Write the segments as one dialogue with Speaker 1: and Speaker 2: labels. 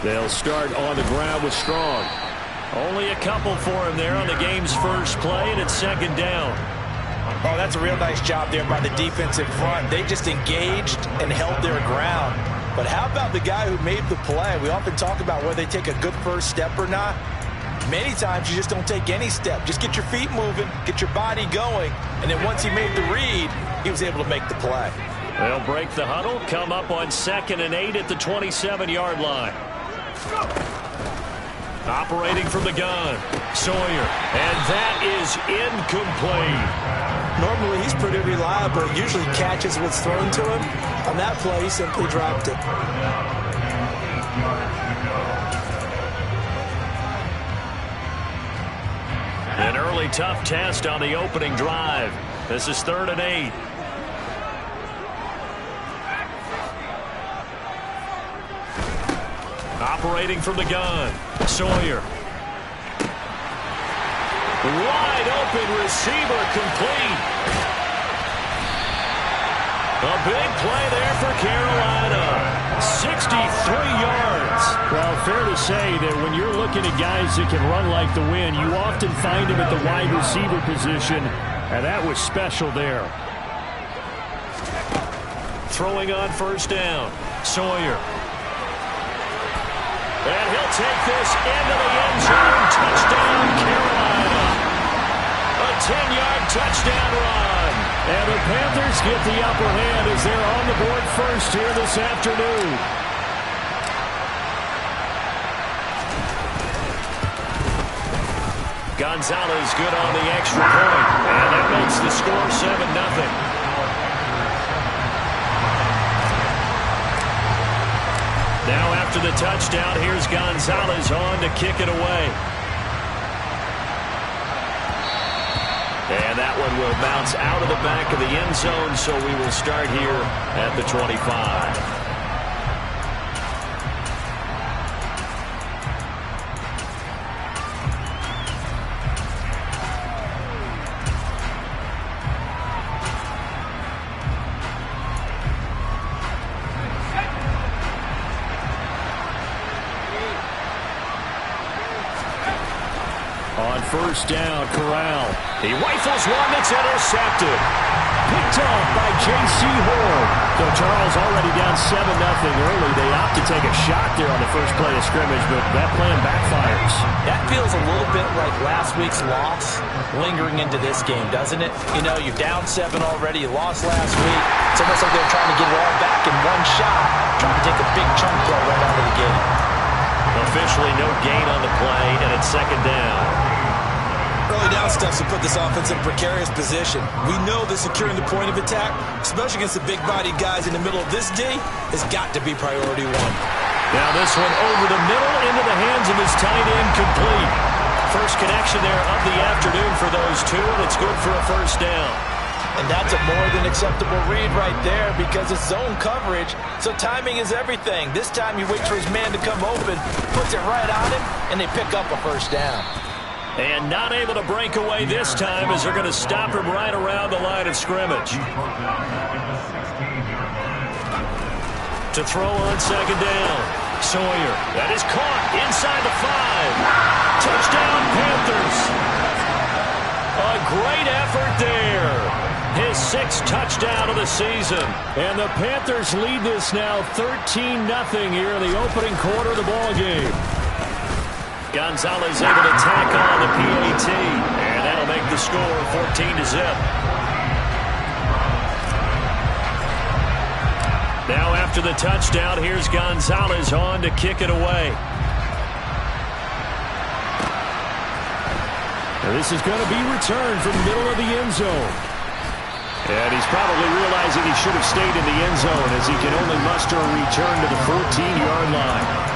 Speaker 1: They'll start on the ground with Strong. Only a couple for him there on the game's first play, and it's second down.
Speaker 2: Oh, that's a real nice job there by the defense in front. They just engaged and held their ground. But how about the guy who made the play? We often talk about whether they take a good first step or not. Many times you just don't take any step. Just get your feet moving, get your body going, and then once he made the read, he was able to make the play.
Speaker 1: They'll break the huddle, come up on 2nd and 8 at the 27-yard line. Operating from the gun, Sawyer, and that is incomplete.
Speaker 2: Normally he's pretty reliable, usually catches what's thrown to him. On that play, he simply dropped it.
Speaker 1: An early tough test on the opening drive. This is 3rd and 8. Operating from the gun, Sawyer. Wide open receiver, complete. A big play there for Carolina. 63 yards.
Speaker 3: Well, fair to say that when you're looking at guys that can run like the wind, you often find them at the wide receiver position, and that was special there.
Speaker 1: Throwing on 1st down, Sawyer. And he'll take this into the end zone. Touchdown, Carolina. A 10-yard touchdown run.
Speaker 3: And the Panthers get the upper hand as they're on the board first here this afternoon.
Speaker 1: Gonzalez good on the extra point. And that makes the score 7-0. Now after the touchdown, here's Gonzalez on to kick it away. And that one will bounce out of the back of the end zone, so we will start here at the 25.
Speaker 3: On 1st down, Corral.
Speaker 1: He rifles one that's intercepted.
Speaker 3: Picked up by J.C. Horn. So Charles already down 7-0 early. They opt to take a shot there on the first play of scrimmage, but that plan backfires.
Speaker 2: That feels a little bit like last week's loss lingering into this game, doesn't it? You know, you're down 7 already. You lost last week. It's almost like they're trying to get it all back in one shot, trying to take a big chunk play right out of the gate.
Speaker 1: Officially no gain on the play, and it's 2nd down.
Speaker 2: Early down stuff to put this offense in a precarious position. We know that securing the point of attack, especially against the big-bodied guys in the middle of this D, has got to be priority 1.
Speaker 1: Now this one over the middle into the hands of his tight end, complete. First connection there of the afternoon for those two, and it's good for a 1st down.
Speaker 2: And that's a more than acceptable read right there because it's zone coverage, so timing is everything. This time you wait for his man to come open, puts it right on him, and they pick up a 1st down.
Speaker 1: And not able to break away this time as they're going to stop him right around the line of scrimmage. To throw on 2nd down, Sawyer. That is caught inside the 5. Touchdown, Panthers. A great effort there. His 6th touchdown of the season.
Speaker 3: And the Panthers lead this now 13-0 here in the opening quarter of the ballgame.
Speaker 1: Gonzalez able to tack on the PAT, and that'll make the score 14-0. Now after the touchdown, here's Gonzalez on to kick it away.
Speaker 3: Now this is going to be returned from the middle of the end zone.
Speaker 1: And he's probably realizing he should have stayed in the end zone as he can only muster a return to the 14-yard line.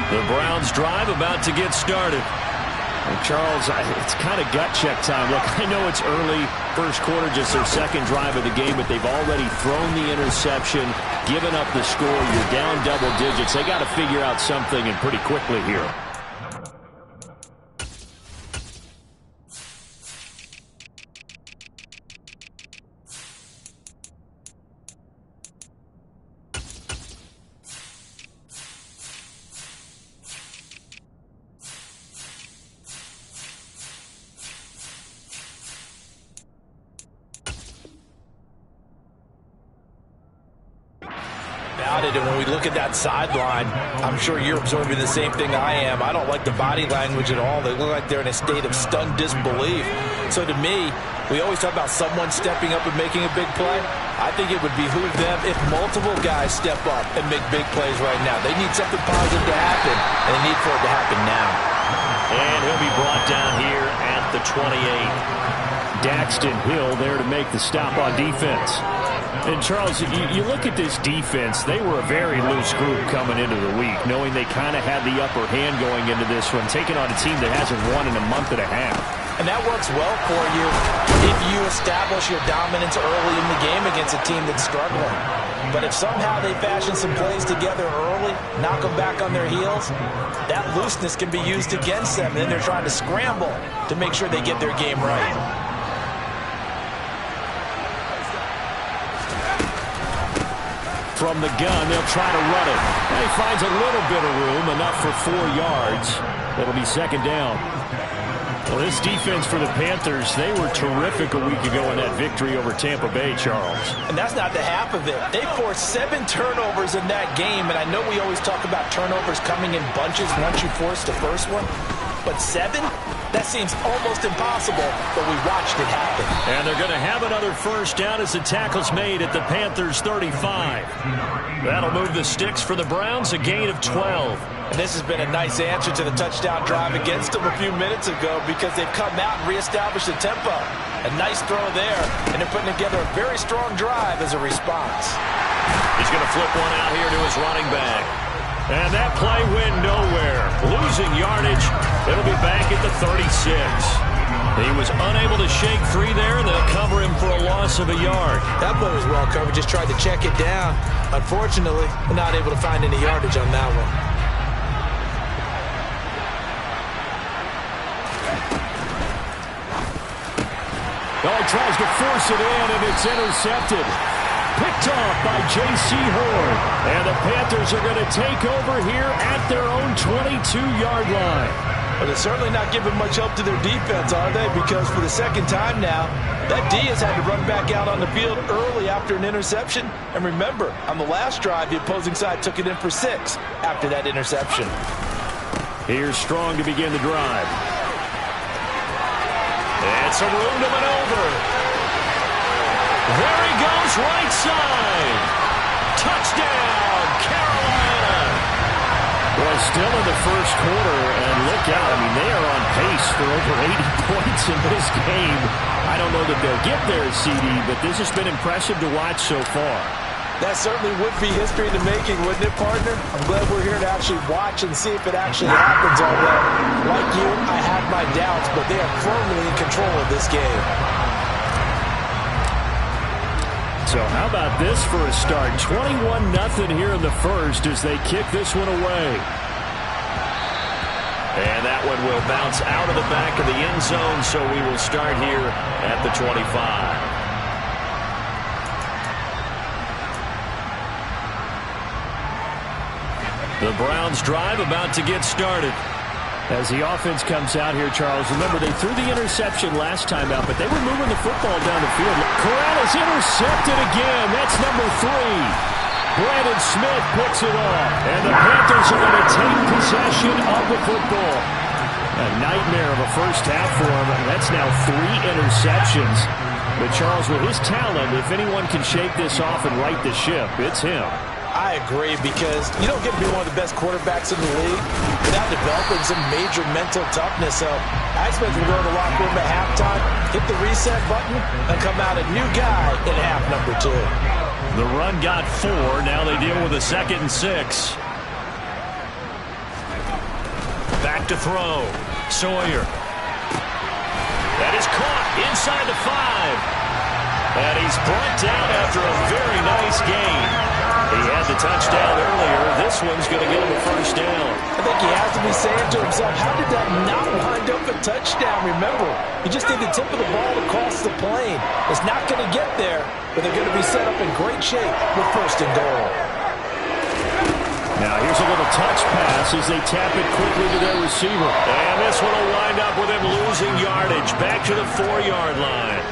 Speaker 1: The Browns drive about to get started.
Speaker 3: And Charles, it's kind of gut check time. Look, I know it's early, first quarter, just their 2nd drive of the game, but they've already thrown the interception, given up the score. You're down double digits. They got to figure out something, and pretty quickly here.
Speaker 2: about it, and when we look at that sideline, I'm sure you're absorbing the same thing I am. I don't like the body language at all. They look like they're in a state of stunned disbelief. So to me, we always talk about someone stepping up and making a big play. I think it would behoove them if multiple guys step up and make big plays right now. They need something positive to happen, and they need for it to happen now.
Speaker 1: And he'll be brought down here at the 28.
Speaker 3: Daxton Hill there to make the stop on defense. And Charles, you look at this defense, they were a very loose group coming into the week, knowing they kind of had the upper hand going into this one, taking on a team that hasn't won in a month and a half.
Speaker 2: And that works well for you if you establish your dominance early in the game against a team that's struggling. But if somehow they fashion some plays together early, knock them back on their heels, that looseness can be used against them. And then they're trying to scramble to make sure they get their game right.
Speaker 3: From the gun, they'll try to run it. And he finds a little bit of room, enough for 4 yards. It'll be second down. Well, this defense for the Panthers, they were terrific a week ago in that victory over Tampa Bay, Charles.
Speaker 2: And that's not the half of it. They forced 7 turnovers in that game, and I know we always talk about turnovers coming in bunches once you force the first one, but 7? That seems almost impossible, but we watched it happen.
Speaker 1: And they're going to have another first down as the tackle's made at the Panthers' 35. That'll move the sticks for the Browns, a gain of 12.
Speaker 2: And this has been a nice answer to the touchdown drive against them a few minutes ago because they've come out and reestablished the tempo. A nice throw there, and they're putting together a very strong drive as a response.
Speaker 1: He's going to flip one out here to his running back. And that play went nowhere. Losing yardage. It'll be back at the 36. He was unable to shake free there, and they'll cover him for a loss of a yard.
Speaker 2: That play was well covered. Just tried to check it down. Unfortunately, we're not able to find any yardage on that one.
Speaker 3: Oh, he tries to force it in, and it's intercepted. Picked off by J.C. Horn. And the Panthers are going to take over here at their own 22-yard line.
Speaker 2: Well, they're certainly not giving much help to their defense, are they? Because for the second time now, that D has had to run back out on the field early after an interception. And remember, on the last drive, the opposing side took it in for 6 after that interception.
Speaker 3: Here's Strong to begin the drive.
Speaker 1: And some room to maneuver. There he goes, right side. Touchdown, Carolina.
Speaker 3: Well, still in the first quarter, and look out. I mean, they are on pace for over 80 points in this game. I don't know that they'll get there, CD, but this has been impressive to watch so far.
Speaker 2: That certainly would be history in the making, wouldn't it, partner? I'm glad we're here to actually watch and see if it actually happens, although, like you, I have my doubts, but they are firmly in control of this game.
Speaker 3: So how about this for a start? 21-0 here in the first as they kick this one away.
Speaker 1: And that one will bounce out of the back of the end zone, so we will start here at the 25. The Browns drive about to get started.
Speaker 3: As the offense comes out here, Charles, remember they threw the interception last time out, but they were moving the football down the field. Corral is intercepted again. That's number 3. Brandon Smith picks it off. And the Panthers are going to take possession of the football. A nightmare of a first half for him. That's now 3 interceptions. But Charles, with his talent, if anyone can shake this off and right the ship, it's him.
Speaker 2: I agree, because you don't get to be one of the best quarterbacks in the league without developing some major mental toughness. So I expect him to go to the locker room at halftime, hit the reset button, and come out a new guy in half number 2.
Speaker 1: The run got 4. Now they deal with a 2nd and 6. Back to throw. Sawyer. That is caught inside the 5. And he's brought down after a very nice gain. He had the touchdown earlier. This one's going to get him a first down.
Speaker 2: I think he has to be saying to himself, how did that not wind up a touchdown? Remember, he just did the tip of the ball across the plane. It's not going to get there, but they're going to be set up in great shape with 1st and goal.
Speaker 3: Now here's a little touch pass as they tap it quickly to their receiver.
Speaker 1: And this one will wind up with him losing yardage back to the 4-yard line.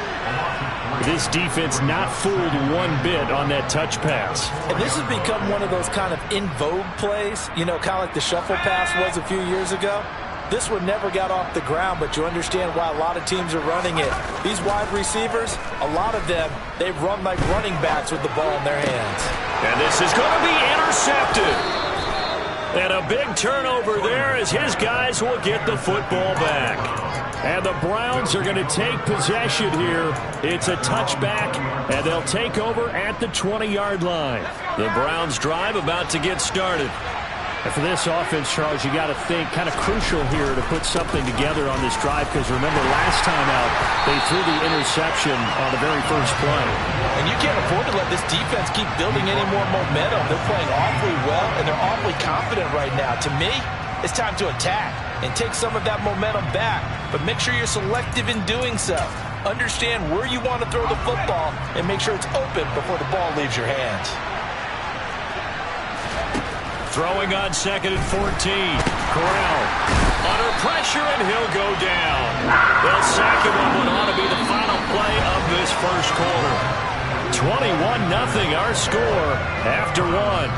Speaker 1: This defense not fooled one bit on that touch pass.
Speaker 2: And this has become one of those kind of in vogue plays, you know, kind of like the shuffle pass was a few years ago. This one never got off the ground, but you understand why a lot of teams are running it. These wide receivers, a lot of them, they run like running backs with the ball in their hands.
Speaker 1: And this is going to be intercepted. And a big turnover there as his guys will get the football back. And the Browns are going to take possession here. It's a touchback, and they'll take over at the 20-yard line. The Browns drive about to get started.
Speaker 3: And for this offense, Charles, you got to think kind of crucial here to put something together on this drive, because remember last time out they threw the interception on the very first play.
Speaker 2: And you can't afford to let this defense keep building any more momentum. They're playing awfully well, and they're awfully confident right now. To me, it's time to attack and take some of that momentum back, but make sure you're selective in doing so. Understand where you want to throw the football and make sure it's open before the ball leaves your hands.
Speaker 1: Throwing on 2nd and 14. Corral under pressure, and he'll go down. They'll sack him on what ought to be the final play of this first quarter. 21-0 our score after one.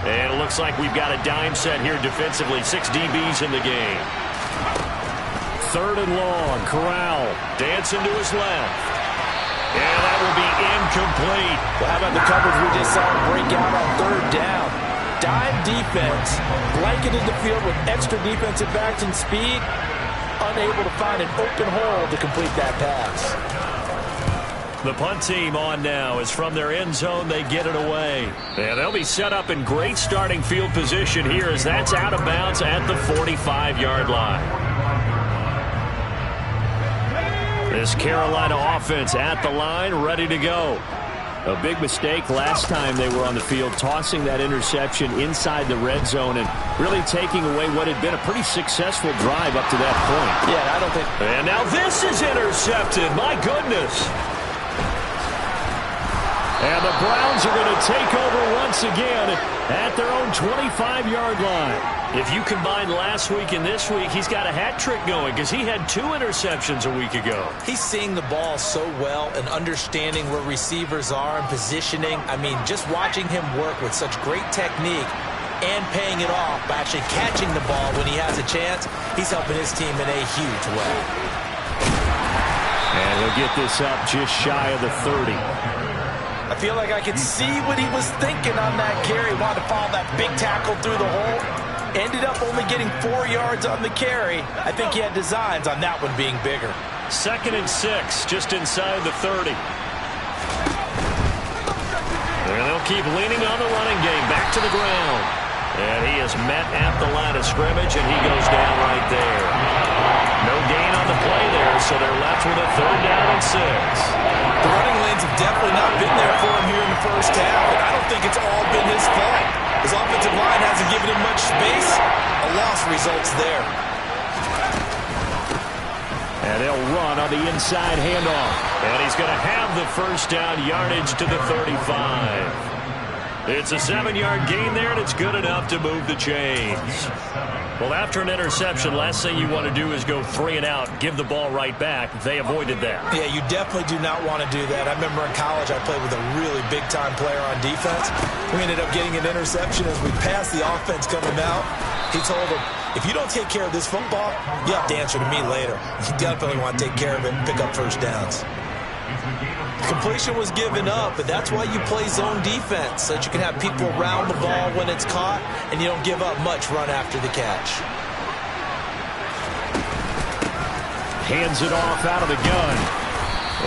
Speaker 1: And it looks like we've got a dime set here defensively. 6 DBs in the game. 3rd and long. Corral dancing to his left. And that will be incomplete.
Speaker 2: Well, how about the coverage we just saw break out on 3rd down? Dime defense, blanketed the field with extra defensive backs and speed, unable to find an open hole to complete that pass.
Speaker 1: The punt team on now is from their end zone. They get it away. And they'll be set up in great starting field position here as that's out of bounds at the 45-yard line. This Carolina offense at the line, ready to go. A big mistake last time they were on the field, tossing that interception inside the red zone and really taking away what had been a pretty successful drive up to that point.
Speaker 2: Yeah, I don't think...
Speaker 1: And now this is intercepted. My goodness. And the Browns are going to take over once again at their own 25-yard line. If you combine last week and this week, he's got a hat trick going because he had 2 interceptions a week ago.
Speaker 2: He's seeing the ball so well and understanding where receivers are and positioning. I mean, just watching him work with such great technique and paying it off by actually catching the ball when he has a chance, he's helping his team in a huge way.
Speaker 3: And he'll get this up just shy of the 30.
Speaker 2: I feel like I could see what he was thinking on that carry. Wanted to follow that big tackle through the hole. Ended up only getting 4 yards on the carry. I think he had designs on that one being bigger.
Speaker 1: 2nd and 6, just inside the 30. And they'll keep leaning on the running game. Back to the ground. And he is met at the line of scrimmage, and he goes down right there. No gain on the play there, so they're left with a 3rd down and 6.
Speaker 2: The running lanes have definitely not been there for him here in the first half, and I don't think it's all been his fault. His offensive line hasn't given him much space. A loss results there.
Speaker 3: And they'll run on the inside handoff.
Speaker 1: And he's going to have the first down, yardage to the 35. It's a 7-yard gain there, and it's good enough to move the chains. Well, after an interception, last thing you want to do is go 3 and out, give the ball right back. They avoided that.
Speaker 2: Yeah, you definitely do not want to do that. I remember in college I played with a really big-time player on defense. We ended up getting an interception as we passed the offense coming out. He told him, if you don't take care of this football, you have to answer to me later. You definitely want to take care of it and pick up first downs. Completion was given up, but that's why you play zone defense, so that you can have people around the ball when it's caught, and you don't give up much run after the catch.
Speaker 3: Hands it off out of the gun.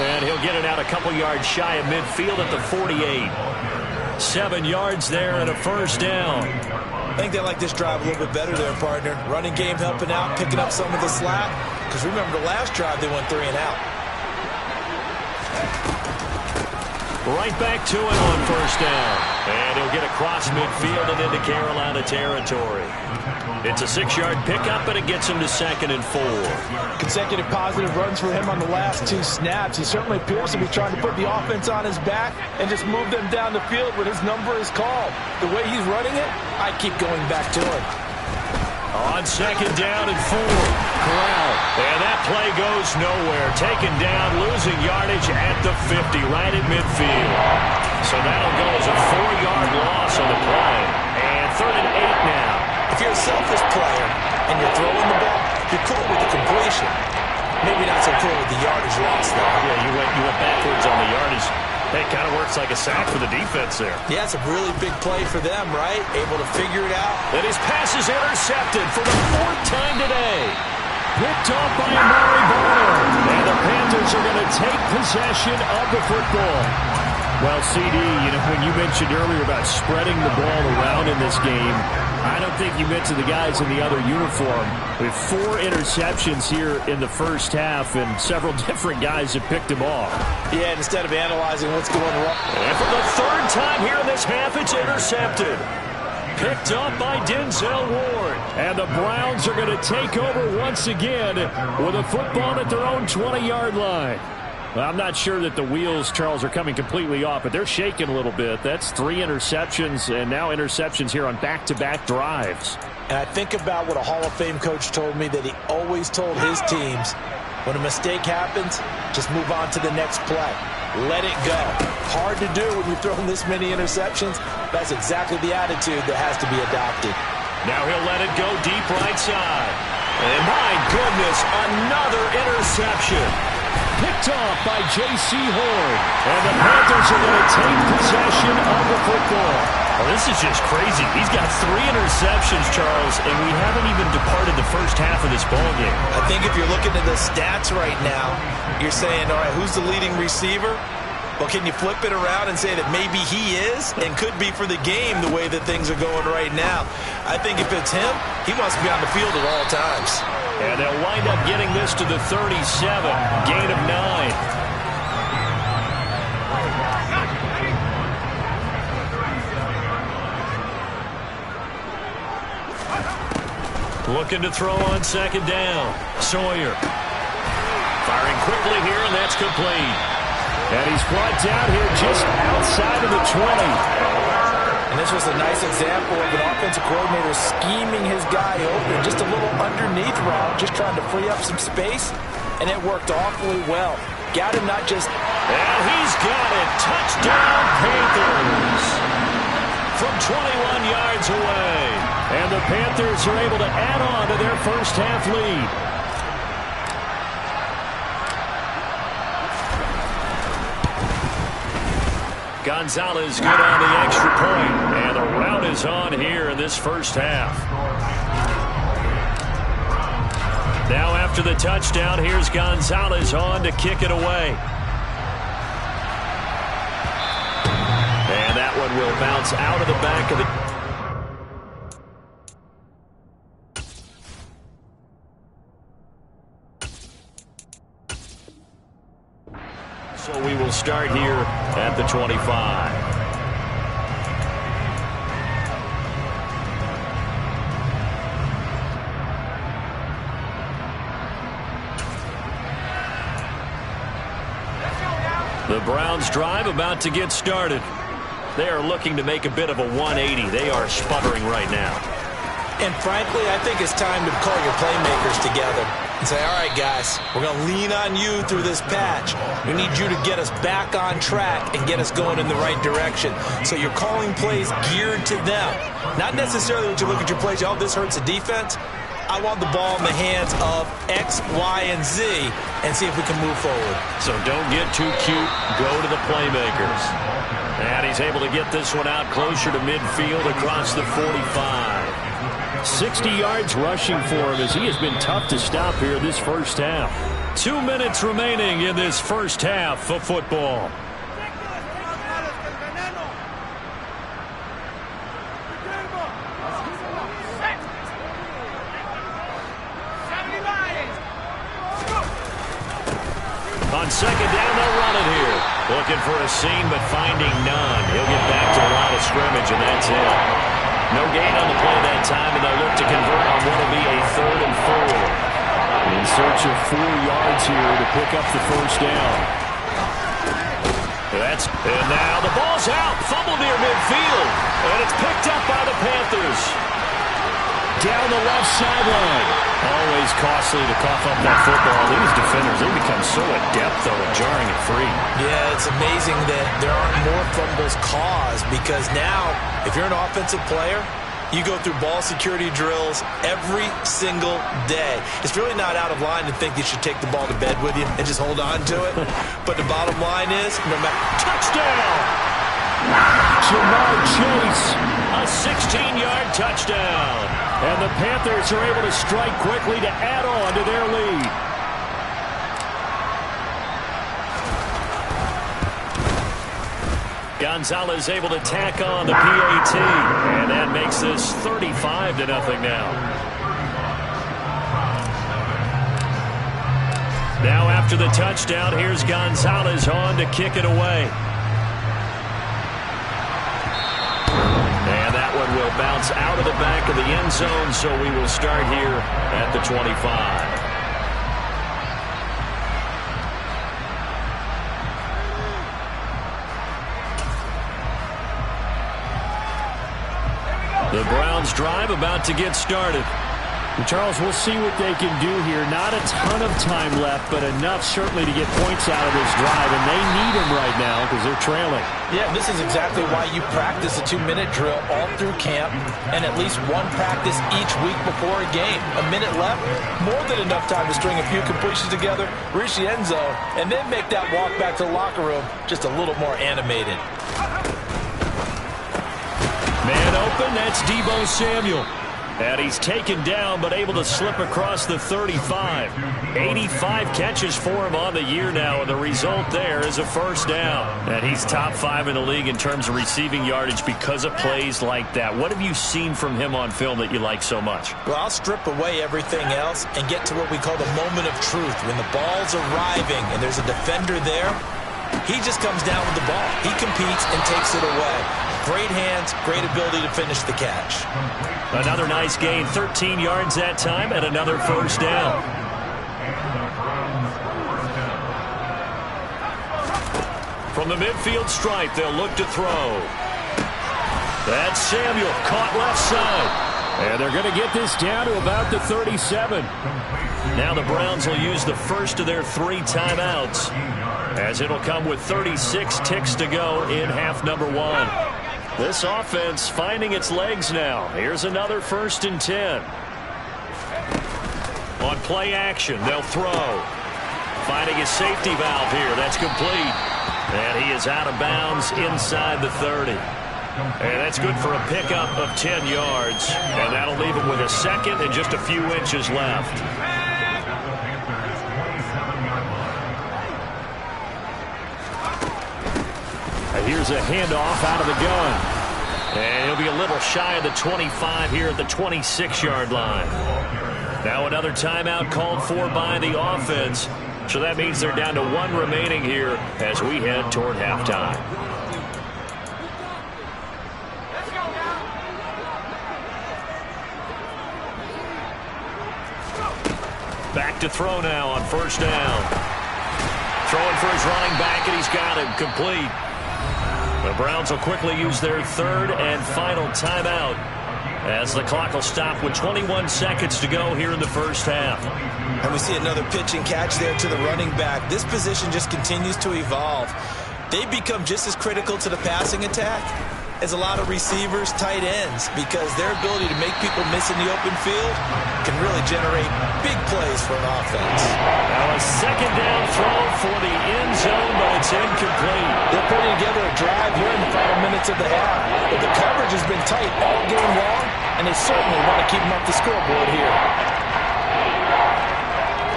Speaker 1: And he'll get it out a couple yards shy of midfield at the 48. 7 yards there and a first down.
Speaker 2: I think they like this drive a little bit better there, partner. Running game helping out, picking up some of the slack. Because remember, the last drive they went 3 and out.
Speaker 1: Right back to it on first down. And he'll get across midfield and into Carolina territory. It's a 6-yard pickup, and it gets him to 2nd and 4.
Speaker 2: Consecutive positive runs for him on the last 2 snaps. He certainly appears to be trying to put the offense on his back and just move them down the field when his number is called. The way he's running it, I keep going back to it.
Speaker 1: On 2nd down and 4. Corral. And that play goes nowhere. Taken down, losing yardage at the 50, right at midfield. So that'll go as a 4-yard loss on the play. And 3rd and 8 now.
Speaker 2: If you're a selfish player and you're throwing the ball, you're cool with the completion. Maybe not so cool with the yardage loss, though.
Speaker 1: Yeah, you went backwards on the yardage. Hey, it kind of works like a sack for the defense there.
Speaker 2: Yeah, it's a really big play for them, right? Able to figure it out.
Speaker 1: And his pass is intercepted for the 4th time today.
Speaker 3: Picked off by Amari Barner. And the Panthers are going to take possession of the football. Well, CD, when you mentioned earlier about spreading the ball around in this game, I don't think you meant to the guys in the other uniform. We have 4 interceptions here in the first half, and several different guys have picked them off.
Speaker 2: Yeah, instead of analyzing what's going wrong.
Speaker 1: And for the 3rd time here in this half, it's intercepted. Picked up by Denzel Ward.
Speaker 3: And the Browns are going to take over once again with a football at their own 20-yard line. Well, I'm not sure that the wheels, Charles, are coming completely off, but they're shaking a little bit. That's 3 interceptions, and now interceptions here on back-to-back drives.
Speaker 2: And I think about what a Hall of Fame coach told me that he always told his teams, when a mistake happens, just move on to the next play. Let it go. Hard to do when you're throwing this many interceptions. That's exactly the attitude that has to be adopted.
Speaker 1: Now he'll let it go deep right side. And my goodness, another interception.
Speaker 3: Picked off by J.C. Horn. And the Panthers are going to take possession of the football.
Speaker 1: Well, this is just crazy. He's got 3 interceptions, Charles, and we haven't even departed the first half of this ballgame.
Speaker 2: I think if you're looking at the stats right now, you're saying, all right, who's the leading receiver? Well, can you flip it around and say that maybe he is and could be for the game the way that things are going right now? I think if it's him, he wants to be on the field at all times.
Speaker 1: And they'll wind up getting this to the 37, gain of 9. Looking to throw on 2nd down. Sawyer. Firing quickly here, and that's complete.
Speaker 3: And he's brought down here just outside of the 20.
Speaker 2: And this was a nice example of an offensive coordinator scheming his guy open. Just a little underneath route, just trying to free up some space. And it worked awfully well. Got him not just...
Speaker 1: And he's got it. Touchdown, Panthers. From 21 yards away.
Speaker 3: And the Panthers are able to add on to their first half lead.
Speaker 1: Gonzalez good on the extra point. And the rout is on here in this first half. Now after the touchdown, here's Gonzalez on to kick it away. And that one will bounce out of the back of the... So we will start here at the 25. The Browns drive about to get started. They are looking to make a bit of a 180. They are sputtering right now.
Speaker 2: And frankly, I think it's time to call your playmakers together and say, all right, guys, we're going to lean on you through this patch. We need you to get us back on track and get us going in the right direction. So you're calling plays geared to them. Not necessarily that you look at your plays, oh, this hurts the defense. I want the ball in the hands of X, Y, and Z and see if we can move forward.
Speaker 1: So don't get too cute. Go to the playmakers. And he's able to get this one out closer to midfield across the 45.
Speaker 3: 60 yards rushing for him as he has been tough to stop here this first half.
Speaker 1: 2 minutes remaining in this first half of football. On second down, they'll run it here. Looking for a seam, but finding none. He'll get back to the line of scrimmage, and that's it. No gain on the play that time, and they'll look to convert on what will be a 3rd and 4.
Speaker 3: In search of 4 yards here to pick up the first down.
Speaker 1: And now the ball's out. Fumble near midfield. And it's picked up by the Panthers.
Speaker 3: Down the left sideline.
Speaker 1: Always costly to cough up that football. These defenders, they become so adept, though, at jarring it free.
Speaker 2: Yeah, it's amazing that there aren't more fumbles caused, because now, if you're an offensive player, you go through ball security drills every single day. It's really not out of line to think you should take the ball to bed with you and just hold on to it. But the bottom line is, no matter...
Speaker 1: Touchdown!
Speaker 3: Jamar Chase.
Speaker 1: A 16-yard touchdown.
Speaker 3: And the Panthers are able to strike quickly to add on to their lead.
Speaker 1: Gonzalez able to tack on the PAT, and that makes this 35-0 now. Now after the touchdown, here's Gonzalez on to kick it away. And that one will bounce out of the back of the end zone, so we will start here at the 25. The Browns drive about to get started.
Speaker 3: Charles, we'll see what they can do here. Not a ton of time left, but enough certainly to get points out of this drive, and they need them right now because they're trailing.
Speaker 2: Yeah, this is exactly why you practice a 2-minute drill all through camp and at least one practice each week before a game. A minute left, more than enough time to string a few completions together, reach the end zone, and then make that walk back to the locker room just a little more animated.
Speaker 1: Man open, that's Deebo Samuel. And he's taken down, but able to slip across the 35. 85 catches for him on the year now, and the result there is a first down. And he's top 5 in the league in terms of receiving yardage because of plays like that. What have you seen from him on film that you like so much?
Speaker 2: Well, I'll strip away everything else and get to what we call the moment of truth. When the ball's arriving and there's a defender there, he just comes down with the ball. He competes and takes it away. Great hands, great ability to finish the catch.
Speaker 1: Another nice gain, 13 yards that time, and another first down. From the midfield stripe, they'll look to throw. That's Samuel, caught left side.
Speaker 3: And they're going to get this down to about the 37.
Speaker 1: Now the Browns will use the first of their 3 timeouts, as it'll come with 36 ticks to go in half number 1. This offense finding its legs now. Here's another 1st and 10. On play action, they'll throw. Finding his safety valve here. That's complete. And he is out of bounds inside the 30. And that's good for a pickup of 10 yards. And that'll leave him with a second and just a few inches left.
Speaker 3: Here's a handoff out of the gun.
Speaker 1: And he'll be a little shy of the 25 here at the 26-yard line. Now another timeout called for by the offense. So that means they're down to 1 remaining here as we head toward halftime. Back to throw now on first down. Throwing for his running back, and he's got him complete. The Browns will quickly use their 3rd and final timeout as the clock will stop with 21 seconds to go here in the first half.
Speaker 2: And we see another pitch and catch there to the running back. This position just continues to evolve. They become just as critical to the passing attack as a lot of receivers, tight ends, because their ability to make people miss in the open field can really generate big plays for an offense.
Speaker 1: Now a second down throw for the end zone, but it's incomplete.
Speaker 2: They're putting together a drive here in the final minutes of the half. But the coverage has been tight all game long, and they certainly want to keep them off the scoreboard here.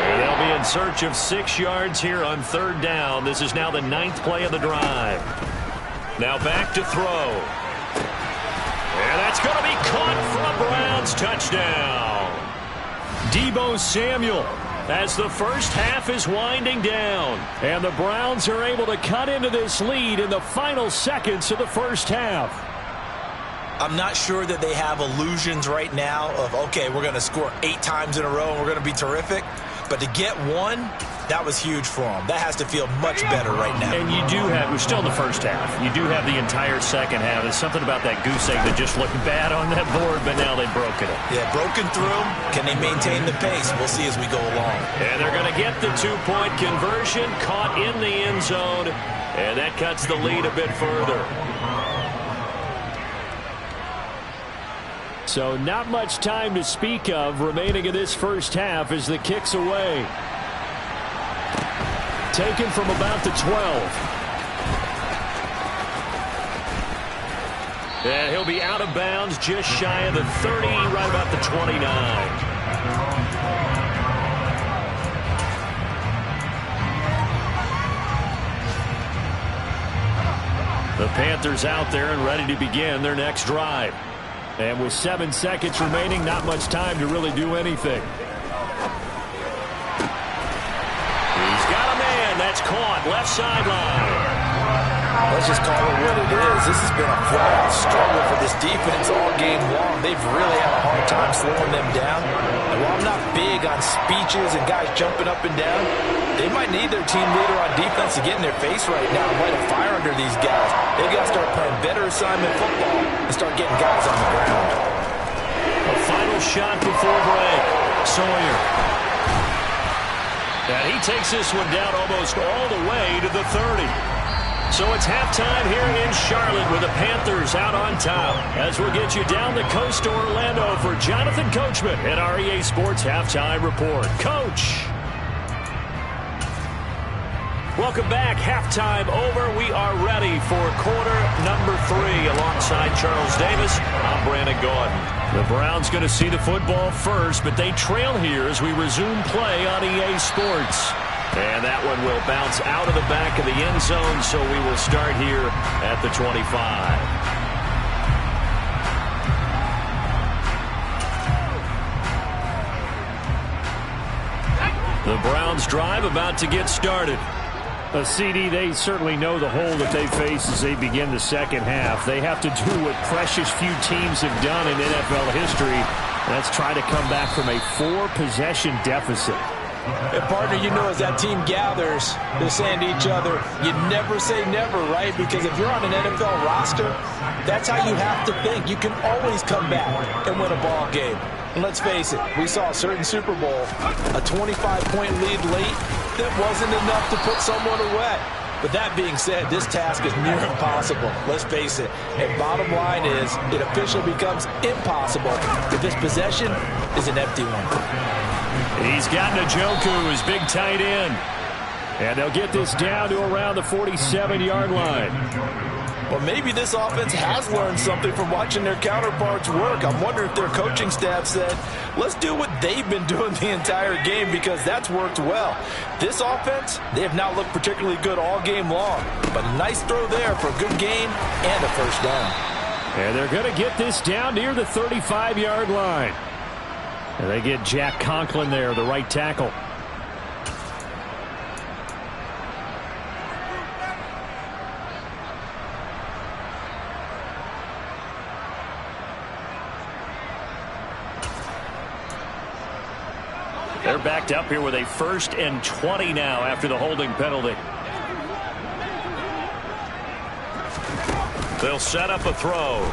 Speaker 1: And they'll be in search of 6 yards here on 3rd down. This is now the 9th play of the drive. Now back to throw. And that's going to be caught for a Browns touchdown.
Speaker 3: Deebo Samuel.
Speaker 1: as the first half is winding down.
Speaker 3: And the Browns are able to cut into this lead in the final seconds of the first half.
Speaker 2: I'm not sure that they have illusions right now of, okay, we're going to score 8 times in a row and we're going to be terrific. But to get one, that was huge for them. That has to feel much better right now.
Speaker 1: And you do have, we're still in the first half. You do have the entire second half. There's something about that goose egg that just looked bad on that board, but now they've broken it.
Speaker 2: Yeah, broken through. Can they maintain the pace? We'll see as we go along.
Speaker 1: And they're going to get the 2-point conversion, caught in the end zone, and that cuts the lead a bit further.
Speaker 3: So not much time to speak of remaining in this first half as the kick's away. Taken from about the 12.
Speaker 1: And he'll be out of bounds just shy of the 30, right about the 29. The Panthers out there and ready to begin their next drive.
Speaker 3: And with 7 seconds remaining, not much time to really do anything.
Speaker 1: He's got a man. That's caught. Left sideline.
Speaker 2: Let's just call it what it is. This has been a flat-out struggle for this defense all game long. They've really had a hard time slowing them down. And while I'm not big on speeches and guys jumping up and down, they might need their team leader on defense to get in their face right now and light a fire under these guys. They've got to start playing better assignment football and start getting guys on the ground.
Speaker 1: A final shot before break. Sawyer. And he takes this one down almost all the way to the 30. So it's halftime here in Charlotte with the Panthers out on top. As we'll get you down the coast to Orlando for Jonathan Coachman at our EA Sports Halftime Report. Coach. Welcome back. Halftime over. We are ready for quarter number 3 alongside Charles Davis. I'm Brandon Gaudin. The Browns going to see the football first, but they trail here as we resume play on EA Sports. And that one will bounce out of the back of the end zone, so we will start here at the 25. The Browns drive about to get started.
Speaker 3: A CD, they certainly know the hole that they face as they begin the second half. They have to do what precious few teams have done in NFL history. That's try to come back from a 4-possession deficit.
Speaker 2: And partner, you know, as that team gathers, they're saying to each other, you never say never, right? Because if you're on an NFL roster, that's how you have to think. You can always come back and win a ball game. And let's face it, we saw a certain Super Bowl, a 25-point lead late, that wasn't enough to put someone away. But that being said, this task is near impossible. Let's face it. And bottom line is, it officially becomes impossible if this possession is an empty one.
Speaker 3: He's got Njoku, his big tight end. And they'll get this down to around the 47-yard line.
Speaker 2: Well, maybe this offense has learned something from watching their counterparts work. I'm wondering if their coaching staff said, let's do what they've been doing the entire game, because that's worked well. This offense, they have not looked particularly good all game long. But a nice throw there for a good gain and a first down.
Speaker 3: And they're going to get this down near the 35-yard line. And they get Jack Conklin there, the right tackle.
Speaker 1: They're backed up here with a 1st and 20 now after the holding penalty. They'll set up a throw.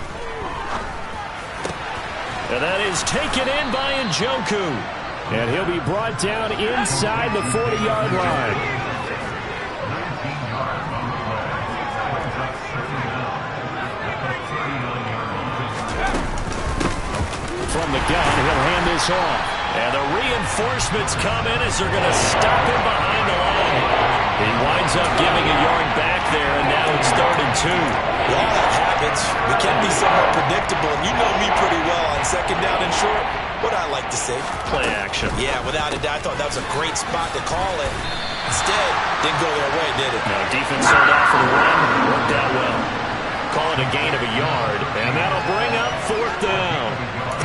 Speaker 1: And that is taken in by Njoku.
Speaker 3: And he'll be brought down inside the 40-yard line. From the gun, he'll hand this off.
Speaker 1: And the reinforcements come in as they're going to stop him behind the line. He winds up giving a yard back there, and now it's 3rd and 2.
Speaker 2: We all have habits. We can be somewhat predictable. And you know me pretty well on 2nd down and short. What I like to say?
Speaker 1: Play action.
Speaker 2: Yeah, without a doubt. I thought that was a great spot to call it. Instead, didn't go their way, did it?
Speaker 1: No, defense sold out for the win. Worked out well. Call it a gain of a yard, and that'll bring up 4th down.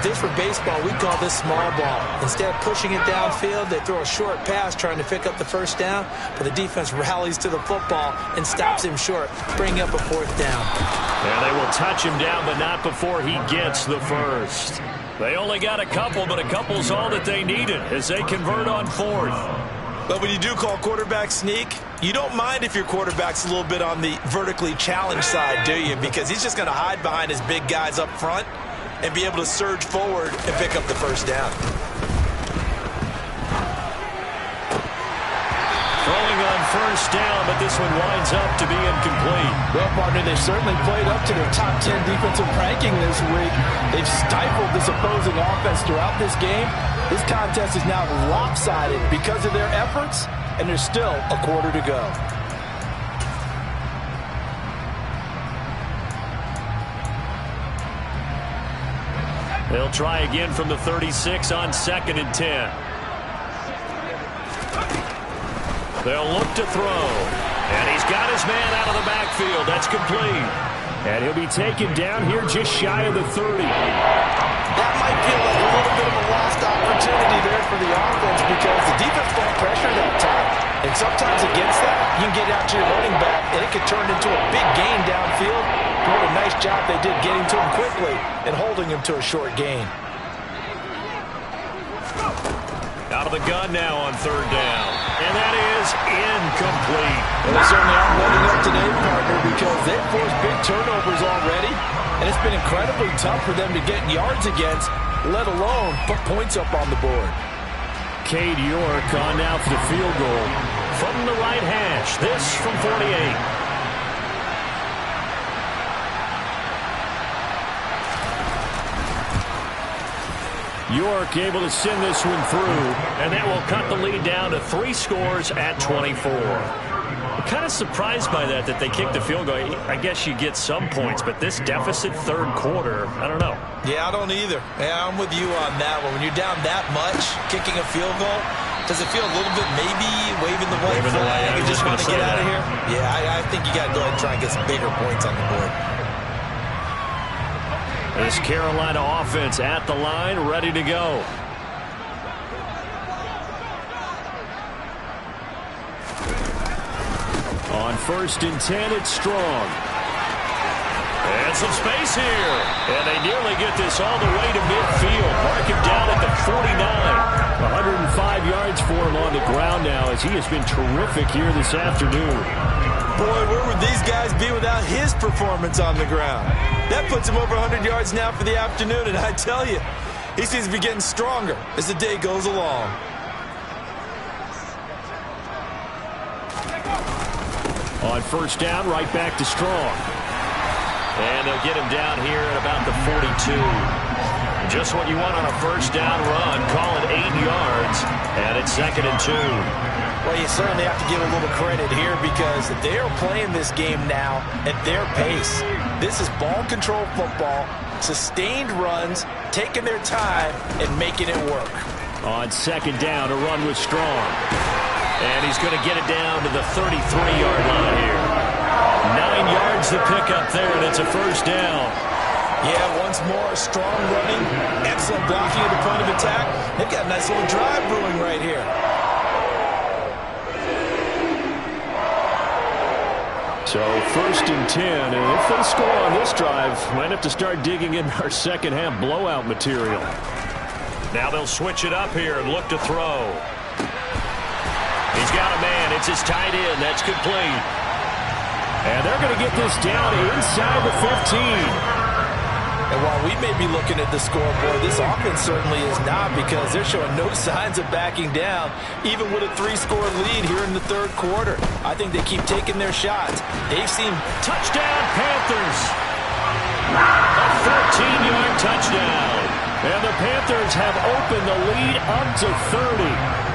Speaker 2: If this were baseball, we'd call this small ball. Instead of pushing it downfield, they throw a short pass trying to pick up the first down, but the defense rallies to the football and stops him short, bringing up a fourth down.
Speaker 1: And they will touch him down, but not before he gets the first. They only got a couple, but a couple's all that they needed as they convert on fourth.
Speaker 2: But when you do call quarterback sneak, you don't mind if your quarterback's a little bit on the vertically challenged side, do you? Because he's just going to hide behind his big guys up front and be able to surge forward and pick up the first down.
Speaker 1: Throwing on first down, but this one winds up to be incomplete.
Speaker 2: Well, partner, they've certainly played up to their top 10 defensive ranking this week. They've stifled this opposing offense throughout this game. This contest is now lopsided because of their efforts, and there's still a quarter to go.
Speaker 1: They'll try again from the 36 on 2nd and 10. They'll look to throw. And he's got his man out of the backfield. That's complete.
Speaker 3: And he'll be taken down here just shy of the 30.
Speaker 2: That might feel like a little bit of a lost opportunity there for the offense because the defense brought pressure that time. And sometimes against that, you can get out to your running back, and it could turn into a big gain downfield. What a nice job they did getting to him quickly and holding him to a short gain.
Speaker 1: Out of the gun now on 3rd down. And that is incomplete.
Speaker 2: And they certainly aren't letting up today, partner, because they've forced big turnovers already. And it's been incredibly tough for them to get yards against, let alone put points up on the board.
Speaker 3: Cade York on now for the field goal.
Speaker 1: From the right hash, this from 48.
Speaker 3: York able to send this one through.
Speaker 1: And that will cut the lead down to 3 scores at 24. I'm kind of surprised by that they kicked the field goal. I guess you get some points, but this deficit 3rd quarter, I don't know.
Speaker 2: Yeah, I don't either. Yeah, I'm with you on that one. When you're down that much, kicking a field goal, does it feel a little bit maybe waving the white flag and just want to get out of here? Yeah, I think you got to go ahead and try and get some bigger points on the board.
Speaker 1: This Carolina offense at the line, ready to go.
Speaker 3: On 1st and 10, it's Strong.
Speaker 1: And some space here. And they nearly get this all the way to midfield. Mark him down at the 49.
Speaker 3: 105 yards for him on the ground now as he has been terrific here this afternoon.
Speaker 2: Boy, where would these guys be without his performance on the ground? That puts him over 100 yards now for the afternoon, and I tell you, he seems to be getting stronger as the day goes along.
Speaker 3: On 1st down, right back to Strong.
Speaker 1: And they'll get him down here at about the 42. Just what you want on a 1st down run. Call it 8 yards, and it's 2nd and 2.
Speaker 2: Well, you certainly have to give a little credit here because they are playing this game now at their pace. This is ball control football, sustained runs, taking their time, and making it work.
Speaker 3: On 2nd down, a run with Strong.
Speaker 1: And he's going to get it down to the 33-yard line here. 9 yards to pick up there, and it's a 1st down.
Speaker 2: Yeah, once more, strong running, excellent blocking at the point of attack. They've got a nice little drive brewing right here.
Speaker 3: So 1st and 10, and if they score on this drive, might have to start digging in our second half blowout material.
Speaker 1: Now they'll switch it up here and look to throw. He's got a man. It's his tight end. That's complete.
Speaker 3: And they're going to get this down inside the 15.
Speaker 2: And while we may be looking at the scoreboard, this offense certainly is not because they're showing no signs of backing down, even with a 3-score lead here in the 3rd quarter. I think they keep taking their shots. They've seen
Speaker 1: touchdown Panthers. A 13-yard touchdown.
Speaker 3: And the Panthers have opened the lead up to 30.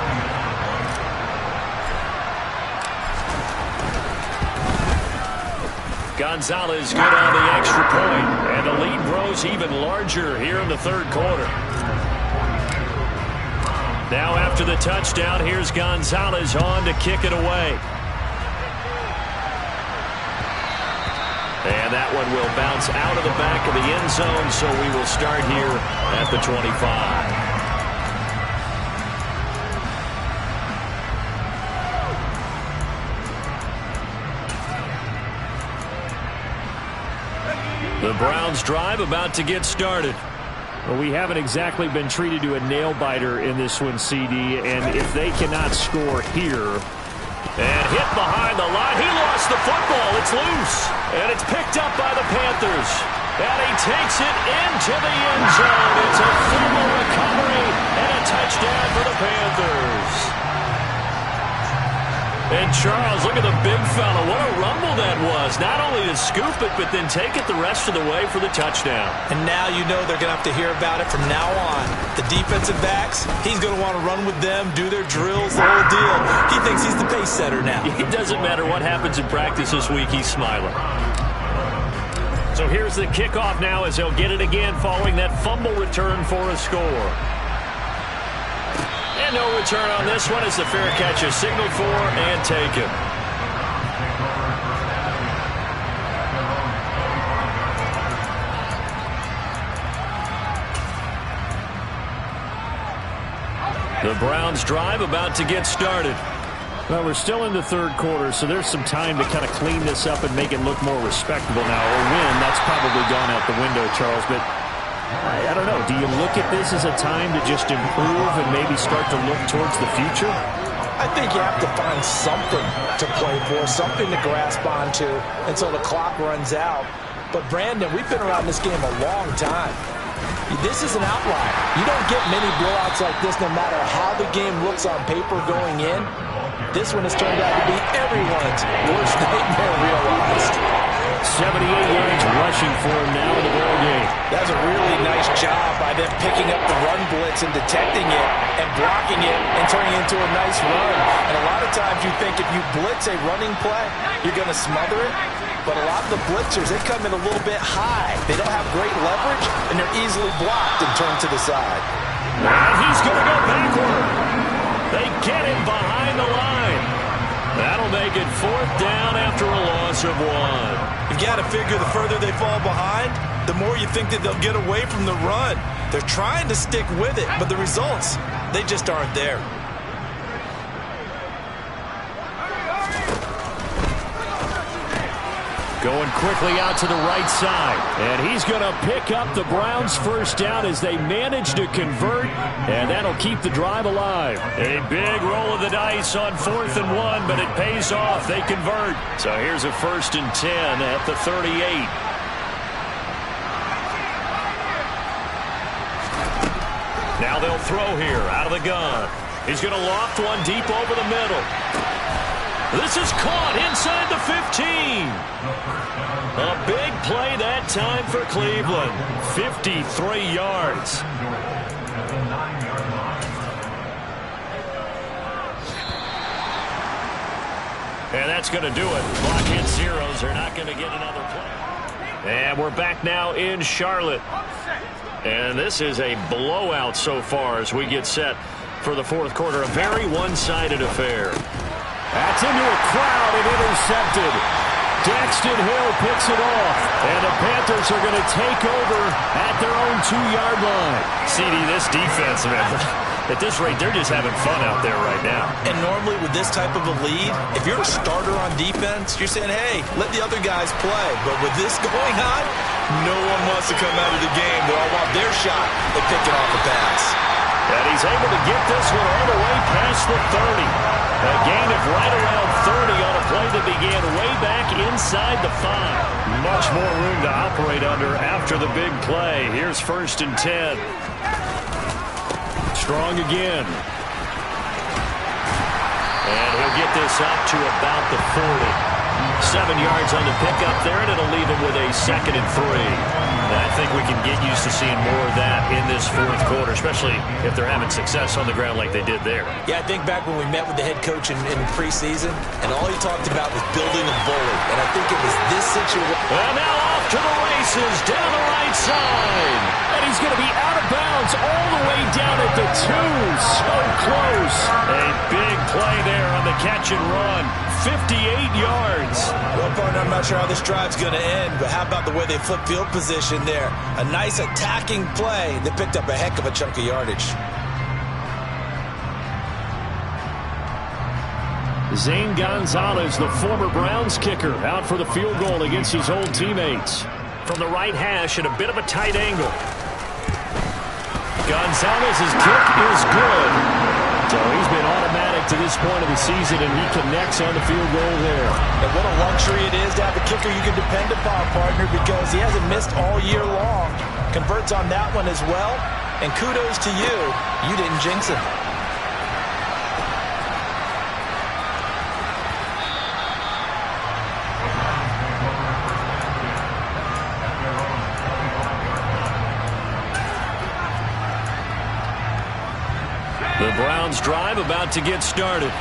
Speaker 1: Gonzalez good on the extra point, and the lead grows even larger here in the 3rd quarter. Now after the touchdown, here's Gonzalez on to kick it away. And that one will bounce out of the back of the end zone, so we will start here at the 25. The Browns drive about to get started.
Speaker 3: Well, we haven't exactly been treated to a nail-biter in this one, CD, and if they cannot score here...
Speaker 1: And hit behind the line. He lost the football. It's loose. And it's picked up by the Panthers. And he takes it into the end zone. It's a fumble recovery and a touchdown for the Panthers. And Charles, look at the big fella. What a rumble that was. Not only to scoop it, but then take it the rest of the way for the touchdown.
Speaker 2: And now you know they're going to have to hear about it from now on. The defensive backs, he's going to want to run with them, do their drills, the whole deal. He thinks he's the pace setter now.
Speaker 1: It doesn't matter what happens in practice this week, he's smiling. So here's the kickoff now as he'll get it again following that fumble return for a score. And no return on this one as the fair catch is signaled for and taken. The Browns drive about to get started.
Speaker 3: Well, we're still in the third quarter, so there's some time to kind of clean this up and make it look more respectable now. Or win, that's probably gone out the window, Charles, but I don't know. Do you look at this as a time to just improve and maybe start to look towards the future?
Speaker 2: I think you have to find something to play for, something to grasp onto until the clock runs out. But, Brandon, we've been around this game a long time. This is an outlier. You don't get many blowouts like this no matter how the game looks on paper going in. This one has turned out to be everyone's worst nightmare realized.
Speaker 3: 78 yards rushing for him now in the ball game.
Speaker 2: That's a really nice job by them picking up the run blitz and detecting it and blocking it and turning it into a nice run. And a lot of times you think if you blitz a running play, you're going to smother it. But a lot of the blitzers, they come in a little bit high. They don't have great leverage, and they're easily blocked and turned to the side.
Speaker 1: And he's going to go backward. They get him behind the line. That'll make it fourth down after a loss of one.
Speaker 2: You've got to figure the further they fall behind, the more you think that they'll get away from the run. They're trying to stick with it, but the results, they just aren't there.
Speaker 3: Going quickly out to the right side. And he's going to pick up the Browns' first down as they manage to convert. And that'll keep the drive alive.
Speaker 1: A big roll of the dice on 4th and 1, but it pays off. They convert. So here's a 1st and 10 at the 38. Now they'll throw here out of the gun. He's going to loft one deep over the middle. This is caught inside the 15. A big play that time for Cleveland. 53 yards. And that's going to do it. Clock hit zeros. They're not going to get another play. And we're back now in Charlotte. And this is a blowout so far as we get set for the fourth quarter. A very one-sided affair.
Speaker 3: That's into a crowd and intercepted. Daxton Hill picks it off. And the Panthers are going to take over at their own 2-yard line.
Speaker 1: CD, this defense, man, at this rate, they're just having fun out there right now.
Speaker 2: And normally with this type of a lead, if you're a starter on defense, you're saying, hey, let the other guys play. But with this going on, no one wants to come out of the game. They all want their shot at picking off a pass.
Speaker 1: And he's able to get this one all the way past the 30. A gain of right around 30 on a play that began way back inside the 5. Much more room to operate under after the big play. Here's 1st and 10.
Speaker 3: Strong again.
Speaker 1: And he'll get this up to about the 40. 7 yards on the pickup there, and it'll leave him with a 2nd and 3. And I think we can get used to seeing more of that in this fourth quarter, especially if they're having success on the ground like they did there.
Speaker 2: Yeah, I think back when we met with the head coach in preseason, and all he talked about was building a bully. And I think it was this situation.
Speaker 1: Well, now off to the races, down the right side.
Speaker 3: And he's going to be out of bounds all the way down at the 2. So close.
Speaker 1: A big play there on the catch and run. 58 yards.
Speaker 2: Well, partner, I'm not sure how this drive's going to end, but how about the way they flip field position there? A nice attacking play. They picked up a heck of a chunk of yardage.
Speaker 3: Zane Gonzalez, the former Browns kicker, out for the field goal against his old teammates.
Speaker 1: From the right hash at a bit of a tight angle. Gonzalez's kick is good.
Speaker 3: So he's been automatic to this point of the season, and he connects on the field goal there.
Speaker 2: And what a luxury it is to have a kicker you can depend upon, partner, because he hasn't missed all year long. Converts on that one as well, and kudos to you. You didn't jinx him.
Speaker 1: The Browns drive about to get started.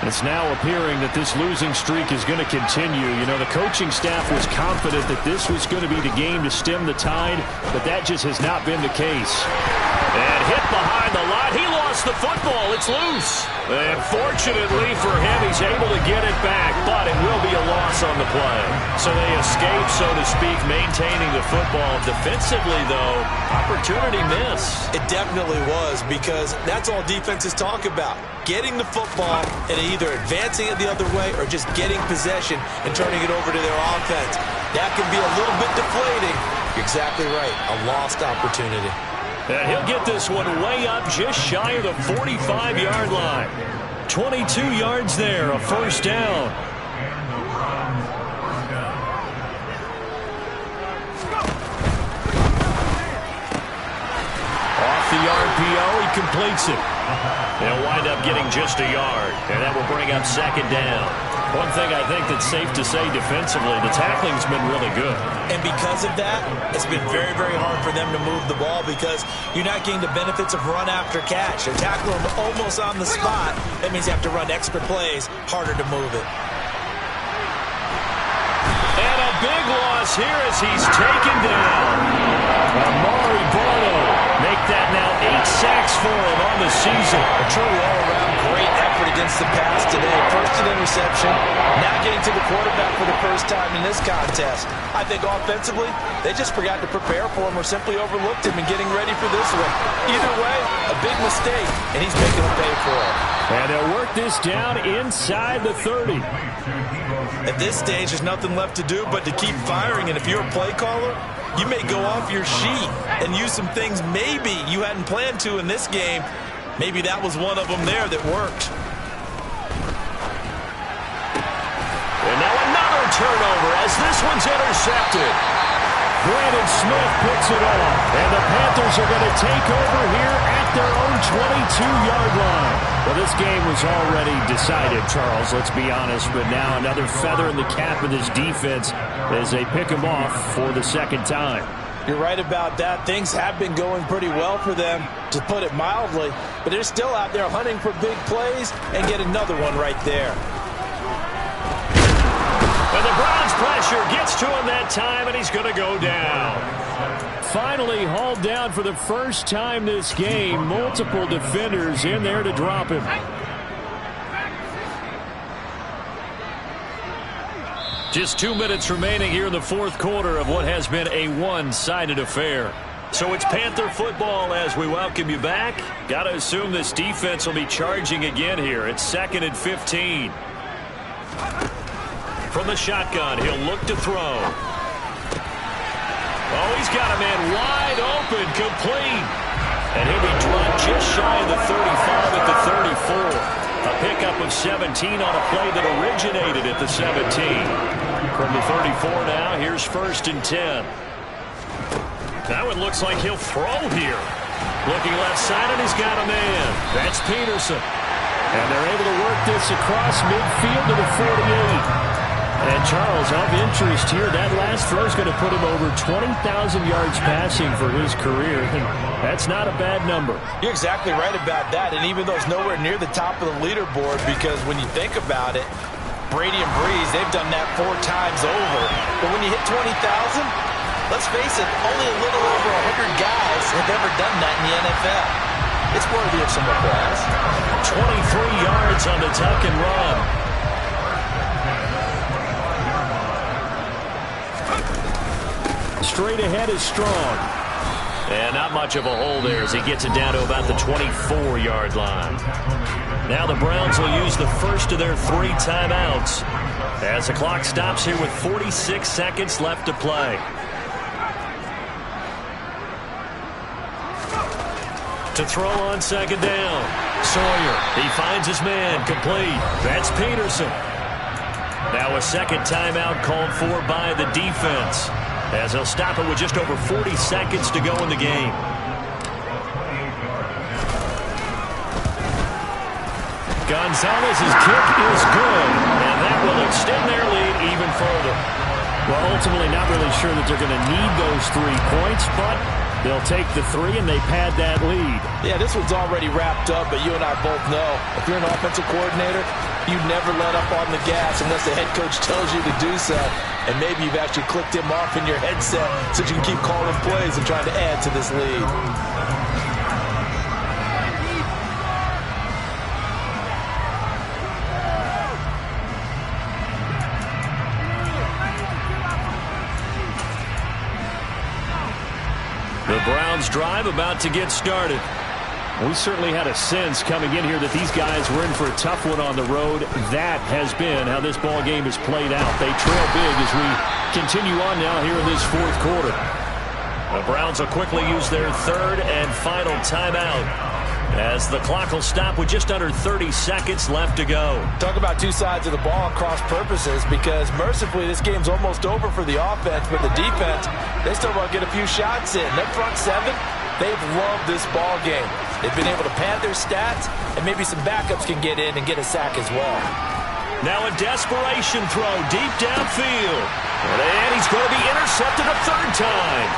Speaker 3: It's now appearing that this losing streak is going to continue. You know, the coaching staff was confident that this was going to be the game to stem the tide, but that just has not been the case.
Speaker 1: And hit behind the line. He lost the football. It's loose. And fortunately for him, he's able to get it back, but it will be a loss on the play. So they escape, so to speak, maintaining the football. Defensively, though, opportunity miss.
Speaker 2: It definitely was, because that's all defenses talk about. Getting the football and either advancing it the other way or just getting possession and turning it over to their offense. That can be a little bit deflating. You're exactly right. A lost opportunity.
Speaker 1: And he'll get this one way up just shy of the 45-yard line. 22 yards there, a first down. Off the RPO, he completes it. They'll wind up getting just a yard, and that will bring up second down. One thing I think that's safe to say defensively, the tackling's been really good.
Speaker 2: And because of that, it's been very, very hard for them to move the ball because you're not getting the benefits of run after catch. They're tackling them almost on the spot. That means you have to run extra plays, harder to move it.
Speaker 1: And a big loss here as he's taken down. Amari Barno make that now 8 sacks for him on the season.
Speaker 2: A truly all-around great effort against the pass today. First an interception, now getting to the quarterback for the first time in this contest. I think offensively, they just forgot to prepare for him or simply overlooked him in getting ready for this one. Either way, a big mistake, and he's making them pay for it.
Speaker 3: And they'll work this down inside the 30.
Speaker 2: At this stage, there's nothing left to do but to keep firing, and if you're a play caller, you may go off your sheet and use some things maybe you hadn't planned to in this game. Maybe that was one of them there that worked.
Speaker 1: And now another turnover as this one's intercepted.
Speaker 3: Brandon Smith puts it on. And the Panthers are going to take over here at their own 22-yard line. Well, this game was already decided, Charles, let's be honest. But now another feather in the cap of this defense as they pick him off for the second time.
Speaker 2: You're right about that. Things have been going pretty well for them, to put it mildly. But they're still out there hunting for big plays and get another one right there.
Speaker 1: And the Browns pressure gets to him that time, and he's going to go down.
Speaker 3: Finally hauled down for the first time this game. Multiple defenders in there to drop him.
Speaker 1: Just 2 minutes remaining here in the fourth quarter of what has been a one-sided affair. So it's Panther football as we welcome you back. Got to assume this defense will be charging again here. It's 2nd and 15. From the shotgun, he'll look to throw. Oh, he's got a man wide open, complete. And he'll be dropped just shy of the 35 at the 34. A pickup of 17 on a play that originated at the 17. From the 34 now, here's 1st and 10. That one looks like he'll throw here. Looking left side, and he's got a man. That's Peterson.
Speaker 3: And they're able to work this across midfield to the 48. And Charles, of interest here, that last throw is going to put him over 20,000 yards passing for his career. And that's not a bad number.
Speaker 2: You're exactly right about that. And even though it's nowhere near the top of the leaderboard, because when you think about it, Brady and Breeze, they've done that 4 times over. But when you hit 20,000, let's face it, only a little over 100 guys have ever done that in the NFL. It's worthy of some applause.
Speaker 1: 23 yards Browns on the tuck and run.
Speaker 3: Straight ahead is Strong.
Speaker 1: And not much of a hole there as he gets it down to about the 24-yard line. Now the Browns will use the first of their 3 timeouts as the clock stops here with 46 seconds left to play. To throw on second down. Sawyer, he finds his man, complete. That's Peterson. Now a second timeout called for by the defense, as they'll stop it with just over 40 seconds to go in the game. Gonzalez's kick is good, and that will extend their lead even further.
Speaker 3: Well, ultimately not really sure that they're going to need those 3 points, but they'll take the 3 and they pad that lead.
Speaker 2: Yeah, this one's already wrapped up, but you and I both know if you're an offensive coordinator, you never let up on the gas unless the head coach tells you to do so. And maybe you've actually clicked him off in your headset so you can keep calling plays and trying to add to this lead.
Speaker 1: The Browns drive about to get started.
Speaker 3: We certainly had a sense coming in here that these guys were in for a tough one on the road. That has been how this ball game has played out. They trail big as we continue on now here in this 4th quarter.
Speaker 1: The Browns will quickly use their 3rd and final timeout as the clock will stop with just under 30 seconds left to go.
Speaker 2: Talk about 2 sides of the ball and cross purposes, because mercifully this game's almost over for the offense, but the defense, they still want to get a few shots in. That front 7, they've loved this ball game. They've been able to pad their stats, and maybe some backups can get in and get a sack as well.
Speaker 1: Now a desperation throw deep downfield. And he's going to be intercepted a 3rd time.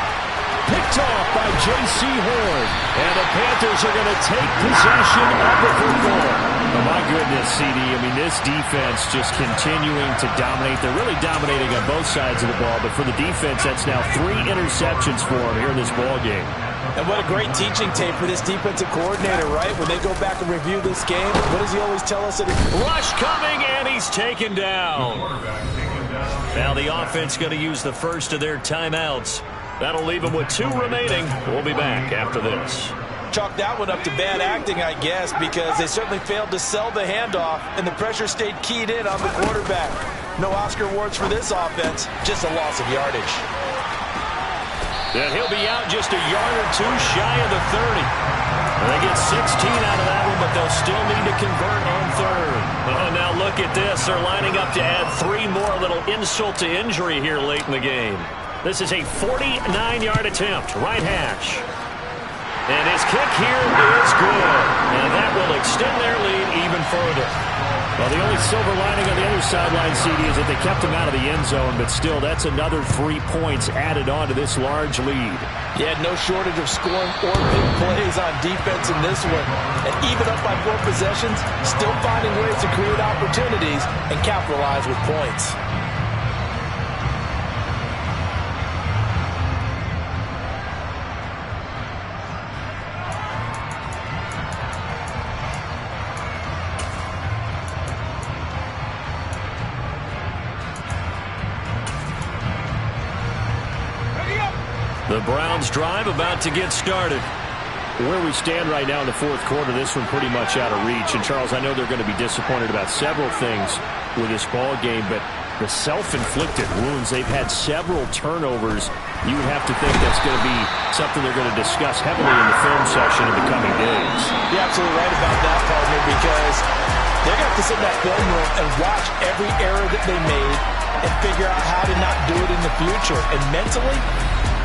Speaker 3: Picked off by J.C. Horn. And the Panthers are going to take possession of the football. Oh, my goodness, CD. I mean, this defense just continuing to dominate. They're really dominating on both sides of the ball. But for the defense, that's now 3 interceptions for them here in this ball game.
Speaker 2: And what a great teaching tape for this defensive coordinator, right? When they go back and review this game, what does he always tell us?
Speaker 1: Rush coming, and he's taken down. Now the offense going to use the first of their timeouts. That'll leave them with 2 remaining. We'll be back after this.
Speaker 2: Chalk that one up to bad acting, I guess, because they certainly failed to sell the handoff, and the pressure stayed keyed in on the quarterback. No Oscar awards for this offense, just a loss of yardage.
Speaker 1: And he'll be out just a yard or 2 shy of the 30. They get 16 out of that one, but they'll still need to convert on 3rd. Oh, now look at this. They're lining up to add 3 more. A little insult to injury here late in the game. This is a 49-yard attempt, right hash. And his kick here is good. And that will extend their lead even further.
Speaker 3: Well, the only silver lining on the other sideline, CD, is that they kept him out of the end zone, but still, that's another 3 points added on to this large lead.
Speaker 2: Yeah, no shortage of scoring or big plays on defense in this one. And even up by 4 possessions, still finding ways to create opportunities and capitalize with points.
Speaker 1: The Browns drive about to get started.
Speaker 3: Where we stand right now in the 4th quarter, this one pretty much out of reach. And, Charles, I know they're going to be disappointed about several things with this ball game, but the self-inflicted wounds, they've had several turnovers. You would have to think that's going to be something they're going to discuss heavily in the film session in the coming days.
Speaker 2: You're absolutely right about that, partner, because they're going to have to sit in that film room and watch every error that they made and figure out how to not do it in the future. And mentally,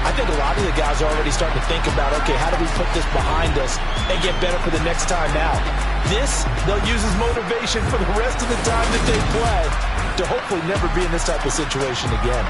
Speaker 2: I think a lot of the guys are already starting to think about, okay, how do we put this behind us and get better for the next time out? This, they'll use as motivation for the rest of the time that they play to hopefully never be in this type of situation again.